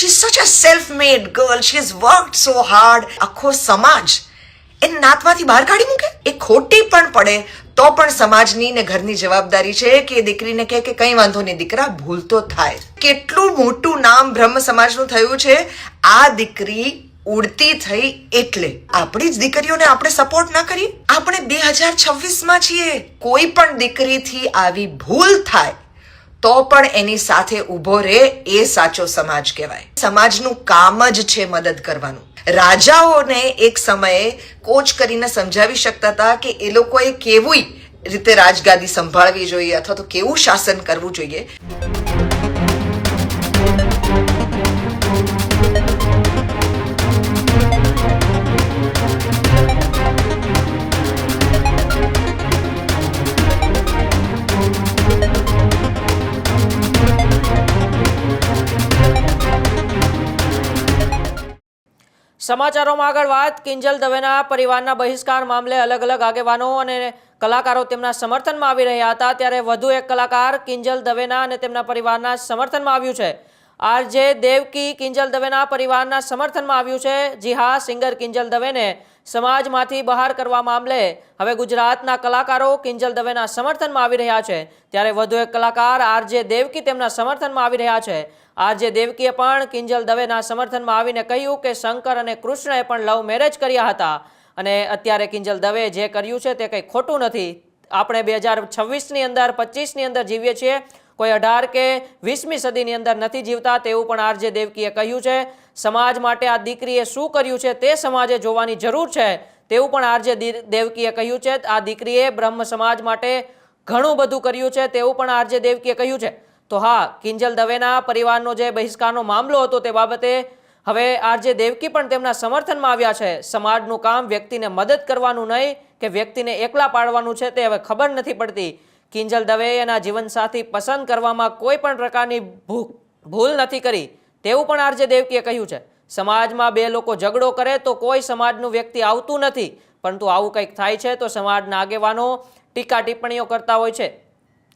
She's such a self-made girl. She has worked so hard. આખો સમાજ એ નાતમાંથી બહાર કાઢી મૂકે. એ ખોટી પણ પડે તો પણ સમાજની ને ઘરની જવાબદારી છે કે એ દીકરીને કહે કે કંઈ વાંધો નહીં દીકરા, ભૂલ તો થાય. કેટલું મોટું નામ બ્રહ્મ સમાજનું થયું છે આ દીકરી ઉડતી થઈ એટલે. આપણી જ દીકરીઓને આપણે સપોર્ટ ના કરીએ? આપણે 2026માં છીએ. કોઈ પણ દીકરીથી આવી ભૂલ થાય તો પણ એની સાથે ઊભો રહે એ સાચો સમાજ કહેવાય. સમાજનું કામ જ છે મદદ કરવાનું. રાજાઓને એક સમયે કોચ કરીને સમજાવી શકતા હતા કે એ લોકોએ કેવી રીતે રાજગાદી સંભાળવી જોઈએ અથવા તો કેવું શાસન કરવું જોઈએ. સમાચારોમાં આગળ વાત. કિંજલ દવેના પરિવારના બહિષ્કાર મામલે અલગ અલગ આગેવાનો અને કલાકારો તેમના સમર્થનમાં આવી રહ્યા હતા, ત્યારે વધુ એક કલાકાર કિંજલ દવેના અને તેમના પરિવારના સમર્થનમાં આવ્યું છે. આરજે દેવકી કિંજલ દવેના પરિવારના સમર્થનમાં આવ્યું છે. જી હા, સિંગર કિંજલ દવેને સમાજમાંથી બહાર કરવા મામલે હવે ગુજરાતના કલાકારો કિંજલ દવેના સમર્થનમાં આવી રહ્યા છે, ત્યારે વધુ એક કલાકાર આરજે દેવકી તેમના સમર્થનમાં આવી રહ્યા છે. આરજે દેવકીએ પણ કિંજલ દવેના સમર્થનમાં આવીને કહ્યું કે શંકર અને કૃષ્ણએ પણ લવ મેરેજ કર્યા હતા અને અત્યારે કિંજલ દવે જે કર્યું છે તે કંઈ ખોટું નથી. આપણે 2026ની અંદર 25ની અંદર જીવીએ છીએ, કોઈ 18 કે 20મી સદીની અંદર નથી જીવતા, તેવું પણ આરજે દેવકીએ કહ્યું છે. સમાજ માટે આ દીકરીએ શું કર્યું છે તે સમાજે જોવાની જરૂર છે, તેવું પણ આરજે દેવકીએ કહ્યું છે. આ દીકરીએ બ્રહ્મ સમાજ માટે ઘણું બધું કર્યું છે, તેવું પણ આરજે દેવકીએ કહ્યું છે. તો હા, કિંજલ દવેના પરિવારનો જે બહિષ્કારનો મામલો હતો તે બાબતે હવે આરજે દેવકી પણ તેમના સમર્થનમાં આવ્યા છે. સમાજનું કામ વ્યક્તિને મદદ કરવાનું નહીં કે વ્યક્તિને એકલા પાડવાનું છે તે હવે ખબર નથી પડતી. કિંજલ દવે એના જીવનસાથી પસંદ કરવામાં કોઈ પણ પ્રકારની ભૂલ નથી કરી, તેવું પણ આરજે દેવકીએ કહ્યું છે. સમાજમાં બે લોકો ઝઘડો કરે તો કોઈ સમાજનું વ્યક્તિ આવતું નથી, પરંતુ આવું કંઈક થાય છે તો સમાજના આગેવાનો ટીકા ટિપ્પણીઓ કરતા હોય છે.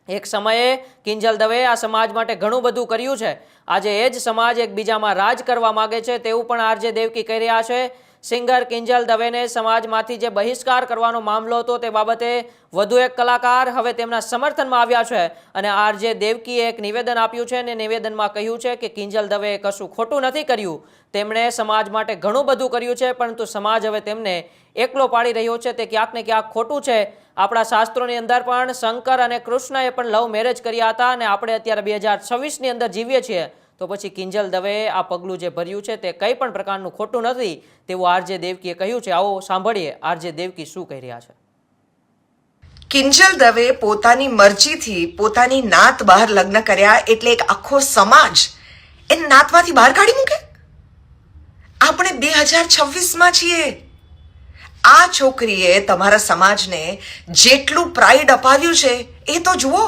એક સમયે કિંજલ દવે આ સમાજ માટે ઘણું બધું કર્યું છે. આજે એ જ સમાજ એકબીજામાં રાજ કરવા માગે છે, તેવું પણ આરજે દેવકી કહી રહ્યા છે. સિંગર કિંજલ દવેને સમાજમાંથી જે બહિષ્કાર કરવાનો મામલો હતો તે બાબતે વધુ એક કલાકાર હવે તેમના સમર્થનમાં આવ્યા છે અને આરજે દેવકીએ એક નિવેદન આપ્યું છે અને નિવેદનમાં કહ્યું છે કે કિંજલ દવેએ કશું ખોટું નથી કર્યું. તેમણે સમાજ માટે ઘણું બધું કર્યું છે, પરંતુ સમાજ હવે તેમને એકલો પાડી રહ્યો છે, તે ક્યાંક ને ક્યાંક ખોટું છે. આપણા શાસ્ત્રોની અંદર પણ શંકર અને કૃષ્ણએ પણ લવ મેરેજ કર્યા હતા અને આપણે અત્યારે 2026ની અંદર જીવીએ છીએ, તો પછી કિંજલ દવેએ આ પગલું જે ભર્યું છે તે કંઈ પણ પ્રકારનું ખોટું નથી, તેવું આરજે દેવકીએ કહ્યું છે. આવો સાંભળીએ આરજે દેવકી શું કહી રહ્યા છે. કિંજલ દવે પોતાની મરજીથી પોતાની નાત બહાર લગ્ન કર્યા એટલે એક આખો સમાજ એ નાતમાંથી બહાર કાઢી મૂકે? આપણે 2026માં છીએ. આ છોકરીએ તમારા સમાજને જેટલું પ્રાઇડ અપાવ્યું છે એ તો જુઓ.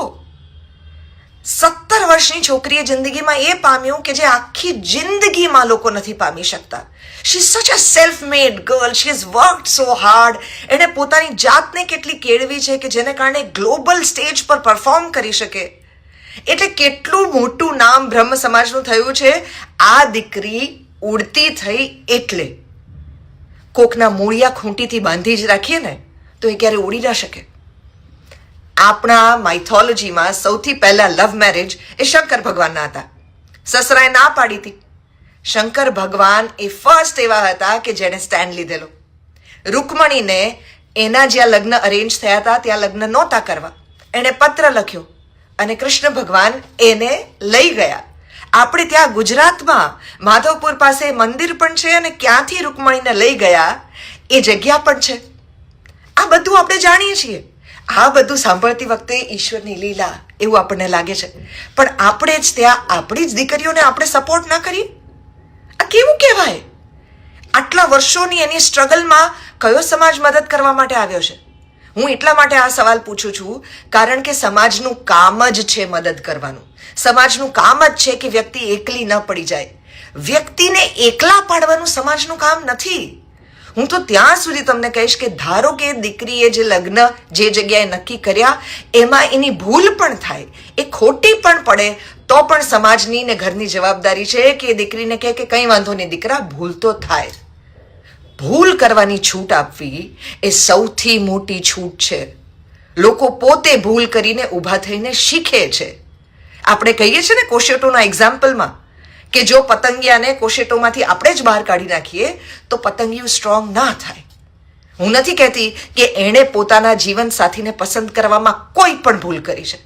17 વર્ષની છોકરીએ જિંદગીમાં એ પામ્યું કે જે આખી જિંદગીમાં લોકો નથી પામી શકતા. She is such a self made girl. She has worked so hard. એણે પોતાની જાતને કેટલી કેળવી છે કે જેને કારણે ગ્લોબલ સ્ટેજ પર પરફોર્મ કરી શકે. એટલે કેટલું મોટું નામ બ્રહ્મ સમાજનું થયું છે આ દીકરી ઉડતી થઈ એટલે. કોકના મૂળિયા ખૂંટીથી બાંધી જ રાખીએ ને તો એ ક્યારે ઉડી ના શકે. આપણા માઇથોલોજીમાં સૌથી પહેલા લવ મેરેજ એ શંકર ભગવાનના હતા. સસરાએ ના પાડી હતી. શંકર ભગવાન એ ફર્સ્ટ એવા હતા કે જેણે સ્ટેન્ડ લીધેલો. રૂકમણીને એના જ્યાં લગ્ન અરેન્જ થયા હતા ત્યાં લગ્ન નહોતા કરવા, એણે પત્ર લખ્યો અને કૃષ્ણ ભગવાન એને લઈ ગયા. આપણે ત્યાં ગુજરાતમાં માધવપુર પાસે મંદિર પણ છે અને ક્યાંથી રૂકમણીને લઈ ગયા એ જગ્યા પણ છે. આ બધું આપણે જાણીએ છીએ. આ બધું સાંભળતી વખતે ઈશ્વરની લીલા એવું આપણને લાગે છે, પણ આપણે જ ત્યાં આપણી જ દીકરીઓને આપણે સપોર્ટ ના કરીએ? આ કેવું કહેવાય? આટલા વર્ષોની એની સ્ટ્રગલમાં કયો સમાજ મદદ કરવા માટે આવ્યો છે? હું એટલા માટે આ સવાલ પૂછું છું કારણ કે સમાજનું કામ જ છે મદદ કરવાનું. સમાજનું કામ જ છે કે વ્યક્તિ એકલી ન પડી જાય. વ્યક્તિને એકલા પાડવાનું સમાજનું કામ નથી. હું તો ત્યાં સુધી તમને કહીશ કે ધારો કે દીકરીએ જે લગ્ન જે જગ્યાએ નક્કી કર્યા એમાં એની ભૂલ પણ થાય, એ ખોટી પણ પડે તો પણ સમાજની ને ઘરની જવાબદારી છે કે એ દીકરીને કહે કે કંઈ વાંધો નહીં દીકરા, ભૂલ તો થાય. ભૂલ કરવાની છૂટ આપવી એ સૌથી મોટી છૂટ છે. લોકો પોતે ભૂલ કરીને ઊભા થઈને શીખે છે. આપણે કહીએ છીએ ને કોશેટોના એક્ઝામ્પલમાં કે જો પતંગિયાને કોશેટોમાંથી આપણે જ બહાર કાઢી નાખીએ તો પતંગિયું સ્ટ્રોંગ ના થાય. હું નથી કહેતી કે એણે પોતાના જીવન સાથીને પસંદ કરવામાં કોઈ પણ ભૂલ કરી છે,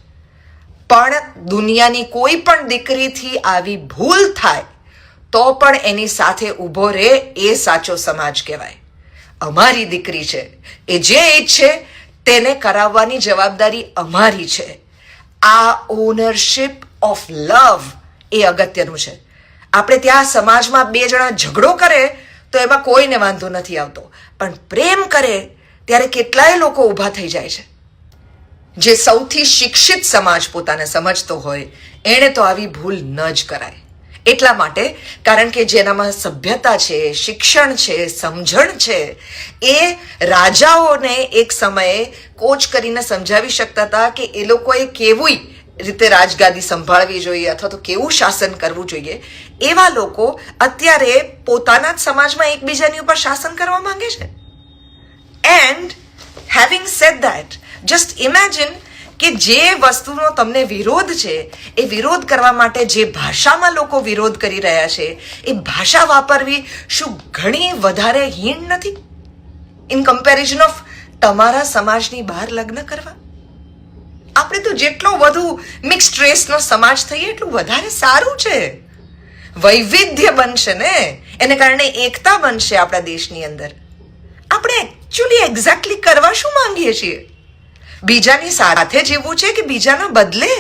પણ દુનિયાની કોઈ પણ દીકરીથી આવી ભૂલ થાય તો પણ એની સાથે ઊભો રહે એ સાચો સમાજ કહેવાય. અમારી દીકરી છે, એ જે ઈચ્છે તેને કરાવવાની જવાબદારી અમારી છે. આ ઓનરશિપ ઓફ લવ એ અગત્યનું છે. આપણે ત્યાં સમાજમાં બે જણા ઝઘડો કરે તો એમાં કોઈને વાંધો નથી આવતો, પણ પ્રેમ કરે ત્યારે કેટલાય લોકો ઊભા થઈ જાય છે. જે સૌથી શિક્ષિત સમાજ પોતાને સમજતો હોય એણે તો આવી ભૂલ ન જ કરાય. એટલા માટે કારણ કે જેનામાં સભ્યતા છે, શિક્ષણ છે, સમજણ છે, એ રાજાઓને એક સમયે કોચ કરીને સમજાવી શકતા હતા કે એ લોકોએ કેવી રીતે રાજગાદી સંભાળવી જોઈએ અથવા તો કેવું શાસન કરવું જોઈએ. એવા લોકો અત્યારે પોતાના જ સમાજમાં એકબીજાની ઉપર શાસન કરવા માંગે છે. And having said that, just imagine કે જે વસ્તુનો તમને વિરોધ છે એ વિરોધ કરવા માટે જે ભાષામાં લોકો વિરોધ કરી રહ્યા છે એ ભાષા વાપરવી શું ઘણી વધારે હીન નથી ઇન કમ્પેરિઝન ઓફ તમારા સમાજની બહાર લગ્ન કરવા? આપણે તો જેટલો વધુ મિક્સ્ડ રેસનો સમાજ થઈએ એટલું વધારે સારું છે. વૈવિધ્ય બનશે ને, એને કારણે એકતા બનશે આપણા દેશની અંદર. આપણે એકચ્યુઅલી એક્ઝેક્ટલી કરવા શું માંગીએ છીએ? બીજાની સાથે જીવવું છે કે બીજાના બદલે?